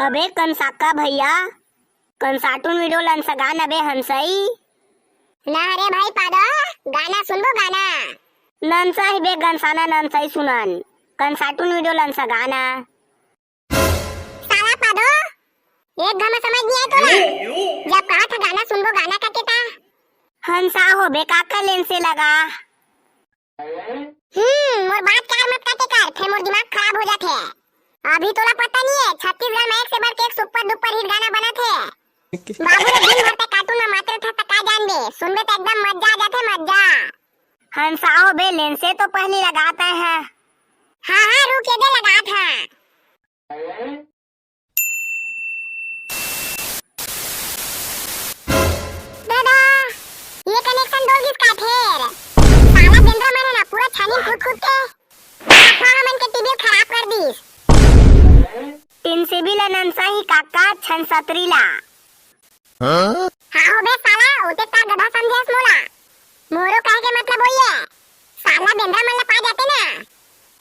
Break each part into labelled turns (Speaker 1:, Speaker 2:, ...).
Speaker 1: अबे कंसाका भैया कंसाटून वीडियो लन सगान अबे हंसई
Speaker 2: ना रे भाई पादो गाना सुनबो गाना
Speaker 1: नंसा ही बे गंसाना नंसाई सुनन कंसाटून वीडियो लन सगाना
Speaker 2: साला पादो एक घमा समझ नहीं आया तो जब कहा था गाना सुनबो गाना का केता
Speaker 1: हंसा हो बे काका लेन से लगा
Speaker 2: मोर बात कार मत काटे कर फिर मोर दिमाग खराब हो जाते है। अभी तोला पता नहीं है छत्तीसगढ़ में एक से बढ़ के एक सुपर डुपर हिट गाना बना थे बाबू ने दिन भर तक कार्टून में मात्र था तक जान दे सुनबे तो एकदम मजा आ जाते मजा।
Speaker 1: हंसा हो बे लेन से तो पहले लगाता है।
Speaker 2: हाँ रुक ये दे लगा था दादा ये कनेक्शन दो किसका फिर साला बिंद्रा मैंने ना पूरा छानी कूद के मन के टीवी खराब कर दी
Speaker 1: तीन से भी नंसा ही काका छन सतरीला
Speaker 2: हाँ हो बे साला उते ता गधा समझेस मोला मोरो कहे के मतलब वही है साला बिंद्रा मन ले पा जाते ना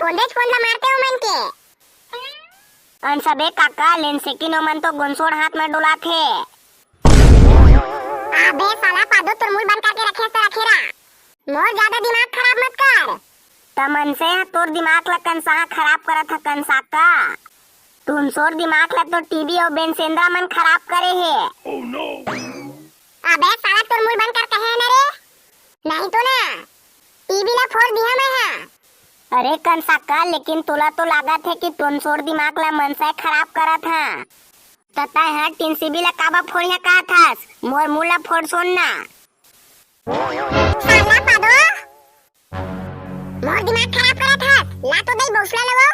Speaker 2: पोंदेज फोन मारते हो मन के
Speaker 1: अनसबे काका लेन से की नो मन तो गुनसोड़ हाथ में डोला थे।
Speaker 2: अबे साला पादो तुरमुल बंद करके रखे तो रखेरा मोर ज्यादा दिमाग खराब मत कर
Speaker 1: तमन से तोर दिमाग ला कंसा खराब करत ह कंसाका तुम सोर दिमाग ला तो टीवी और बेनसेंद्रा मन खराब करे है।
Speaker 2: अबे साला तुरमुल बंद कर कहे ना रे नहीं तो ना टीवी ला फोड़ दिया मैं है।
Speaker 1: अरे कंसाका लेकिन तोला तो लागत है कि तुम सोर दिमाग ला मन से खराब करत है तता है टीन सीबी ला काबा फोड़िया का थास मोर मुला फोड़ सुनना
Speaker 2: साला पादो मोर दिमाग खराब करत है ला तो दई बौसला लगो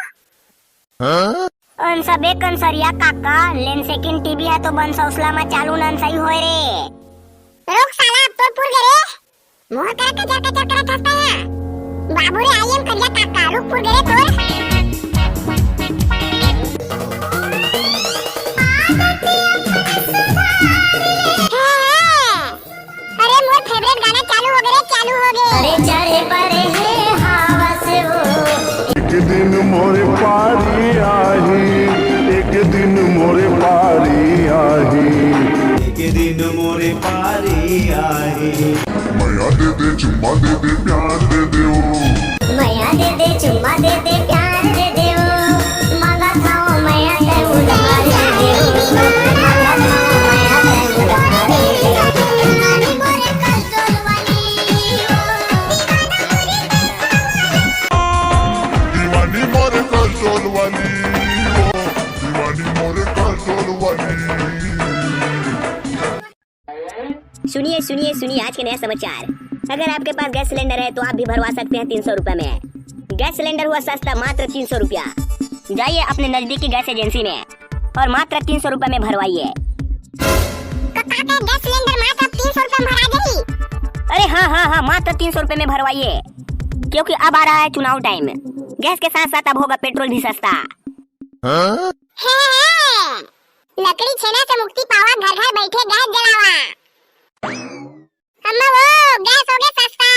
Speaker 1: अन सबे कंसरिया काका लेन सेकंड टीवी है तो बन सौसला में चालू नन सही होए रे
Speaker 2: रुक साला अब तो पुर गरे मोर कर करत हंसता है बाबू रे आई एम करिया काका रुक पुर गरे तोर अरे मोर फेवरेट गाना चालू हो गए
Speaker 1: अरे चढ़े परे है हवा से वो
Speaker 3: एक दिन मोरे पारी आही एक दिन मोरे पारी आही
Speaker 4: एक दिन मोरे पारी आही
Speaker 3: माया दे दे चुम्मा दे दे प्यार दे दे ओ
Speaker 1: माया दे दे चुम्मा दे दे प्यार दे दे ओ मांगा खाओ माया दे उधार दे दे ओ मांगा खाओ माया दे उधार दे दे दीवानी मोरे कस्तूर वाली
Speaker 3: दीवानी मोरे कंसोल वाली दीवानी मोरे कंसोल वाली।
Speaker 1: सुनिए सुनिए सुनिए आज के नया समाचार। अगर आपके पास गैस सिलेंडर है तो आप भी भरवा सकते हैं 300 रुपए में। गैस सिलेंडर हुआ सस्ता मात्र 300 रुपया। जाइए अपने नजदीकी गैस एजेंसी में और मात्र 300 रुपए में भरवाइए।
Speaker 2: काका गैस सिलेंडर मात्र 300 रुपए में भरा गई।
Speaker 1: अरे हाँ मात्र 300 रुपए में भरवाइए क्योंकि अब आ रहा है चुनाव टाइम। गैस के साथ साथ अब होगा पेट्रोल भी सस्ता।
Speaker 2: है लकड़ी छेना से मुक्ति पावा घर घर बैठे गैस जलावा अम्मा वो गैस हो गया सस्ता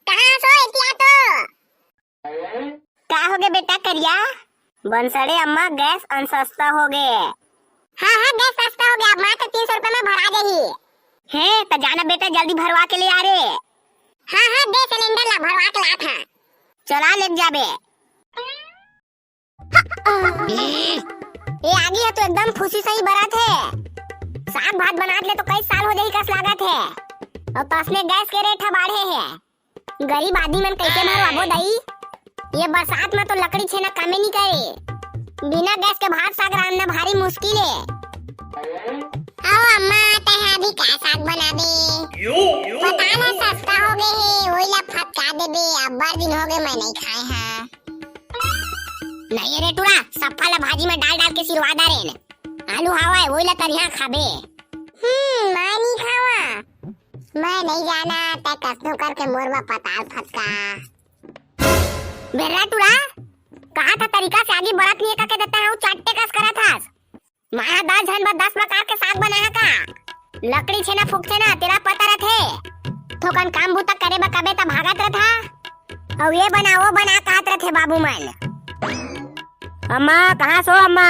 Speaker 2: कहाँ सो इतिया तो
Speaker 1: क्या हो गए बेटा करिया बंसड़े अम्मा गैस अनसस्ता हो गए।
Speaker 2: हाँ गैस सस्ता हो गया अब मात्र 300 रुपए में भरा देही
Speaker 1: है तो जाना बेटा जल्दी भरवा के ले आ रे।
Speaker 2: हाँ दे सिलेंडर ला भरवा के ला था
Speaker 1: चला ले जाबे। ये आगी है तो एकदम खुशी सही बरात है। साग भात बना ले तो कई साल हो जाई कस लागत है और पास में गैस के रेट बढ़े हैं। गरीब आदमी मन कैसे भरवाबो दई। ये बरसात में तो लकड़ी छेना कामे नहीं करे। बिना गैस के भात साग रांधना भारी मुश्किल है।
Speaker 2: आओ अम्मा तहा भी का साग बना दे पता ना सस्ता हो गए है वही ला फटका दे बे अब बार दिन हो गए मैं नहीं खाए हैं।
Speaker 1: नहीं रे टुरा सप्पा ला भाजी में डाल डाल के सिरवा दारेन आलू हवा है वही ला तरिया खाबे।
Speaker 2: मैं नहीं खावा मैं नहीं जाना ते कसनो करके मोरवा पताल फटका
Speaker 1: बेरा टुरा कहा था तरीका से आगे बरात नहीं का के देता है चाटते कस करा था माया 10 जन 10 प्रकार के साग बनाया का लकड़ी छेना फूक छेना तेरा पता रखे थोकन काम बूता करे बा कबे ता भागत रथा और ये बना वो बना कहत रथे बाबू मन। अम्मा कहाँ सो अम्मा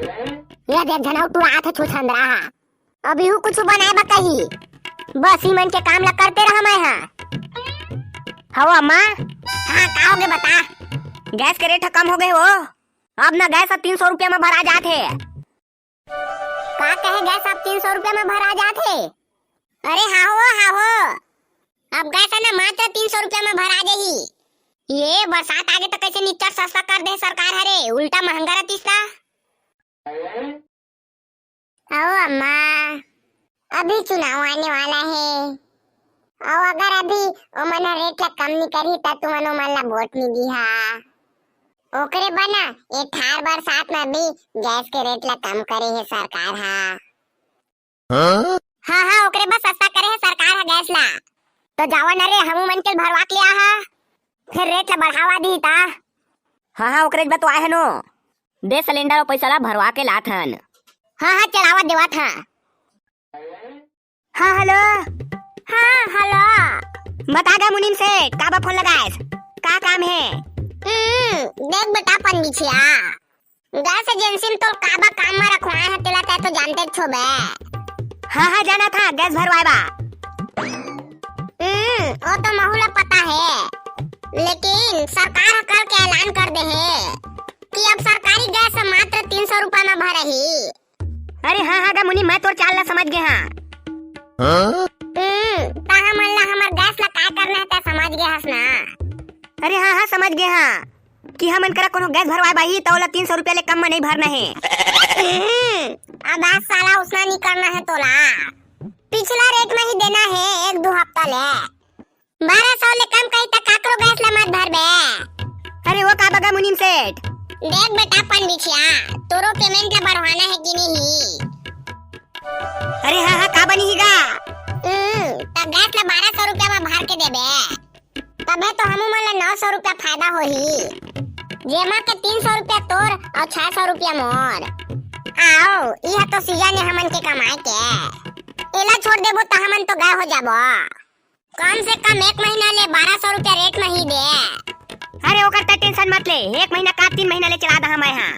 Speaker 1: ये देख जना तू आत है छुछंदरा अभी हूँ कुछ बनाए बा कही बस ही मन के काम ला करते रहा मैं हाँ अम्मा हाँ का हो गए बता गैस के रेट कम हो गए हो अब ना गैस 300 रुपया में भरा जाते का कहे गैस अब 300 रुपया में भरा जाते अरे हाँ हो अब गैस है ना मात्र 300 रुपया में भरा जाही ये बरसात आगे तो कैसे नीचा सस्ता कर दे सरकार हरे उल्टा महंगा रहतीसा
Speaker 2: आओ अम्मा अभी चुनाव आने वाला है और अगर अभी ओमन रेट ला कम नहीं करी त तुमन ओमन ला वोट नहीं दिहा ओकरे बना ये ठार बरसात में भी गैस के रेट ला कम करे है सरकार
Speaker 1: हाँ ओकरे बस सस्ता करे है सरकार है गैस ला तो जावा न रे हमू मन के भरवा के लिया हा फिर रेट ला बढ़ावा दी ता हाँ ओकरे बा तो आए है नो दे सिलेंडर और पैसा ला भरवा के लात हन हाँ चलावा देवा था हाँ हेलो बता दा मुनीम से काबा फोन लगाए का काम है
Speaker 2: देख बेटा पंडिछिया गैस एजेंसी में तो काबा काम में रखवाए है तेला ते तो जानते छो बे
Speaker 1: हाँ जाना था गैस भरवाए बा
Speaker 2: वो तो माहौल पता है लेकिन सरकार कल के ऐलान कर दे है कि अब सरकारी गैस मात्र 300 रुपया में भरही
Speaker 1: अरे हाँ गा मुनीम मैं तोर चाल ला समझ गए हाँ
Speaker 2: ताहा मन ला हमर गैस ला काय करना है ते समझ गए हस ना
Speaker 1: अरे हाँ समझ गए हाँ कि हमन करा कोनो गैस भरवाए बाही तो 300 रुपया ले कम में नहीं भरना है
Speaker 2: अब आज साला उसना नहीं करना है तोला पिछला रेट में ही देना है 1-2 हफ्ता ले 1200 ले कम कही तक काकरो गैस ला मत भर बे
Speaker 1: अरे वो का बगा मुनीम सेठ
Speaker 2: देख बेटा पंडिछिया तोरो पेमेंट ला बढ़वाना है कि नहीं
Speaker 1: अरे हाँ का बनी गा
Speaker 2: तब गैस ला 1200 रुपया में भर के देबे तबे तो हमू मन ला 900 रुपया फायदा होही जेमा के 300 रुपया तोर और 600 रुपया मोर आओ यह तो सीजन है हमन के कमाए के एला छोड़ देबो तो हमन तो गाय हो जाबो कम से कम 1 महीना ले 1200 रुपया रेट में ही दे
Speaker 1: अरे ओकर त टेंशन मत ले 1 महीना का 3 महीना ले चला दा हम यहाँ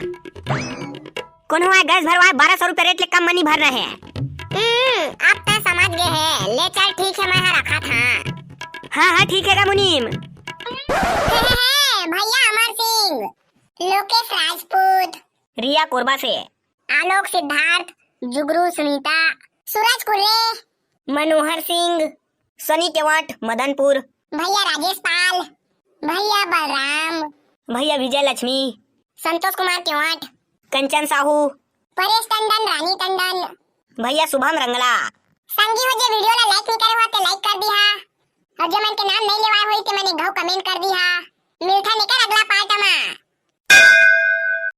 Speaker 1: कोनो है गैस भरवाए 1200 रुपया रेट ले कम मनी भरना है
Speaker 2: अब तो समझ गए है ले चल ठीक है मैं यहाँ रखा था
Speaker 1: हाँ ठीक है गा मुनीम
Speaker 2: भैया अमर सिंह लोकेश राजपूत
Speaker 1: रिया कोरबा से
Speaker 2: आलोक सिद्धार्थ जुगरू सुनीता सूरज कुर्रे
Speaker 1: मनोहर सिंह सनी केवट मदनपुर
Speaker 2: भैया राजेश पाल भैया बलराम
Speaker 1: भैया विजय लक्ष्मी
Speaker 2: संतोष कुमार केवट
Speaker 1: कंचन साहू
Speaker 2: परेश टंडन रानी टंडन
Speaker 1: भैया शुभम रंगला
Speaker 2: संगी हो जे वीडियो ला लाइक नहीं करे हो तो लाइक कर दिहा और जो मन के नाम नहीं लेवाए होई ते मैंने घाव कमेंट कर दिहा मिलता निकल अगला पार्ट में।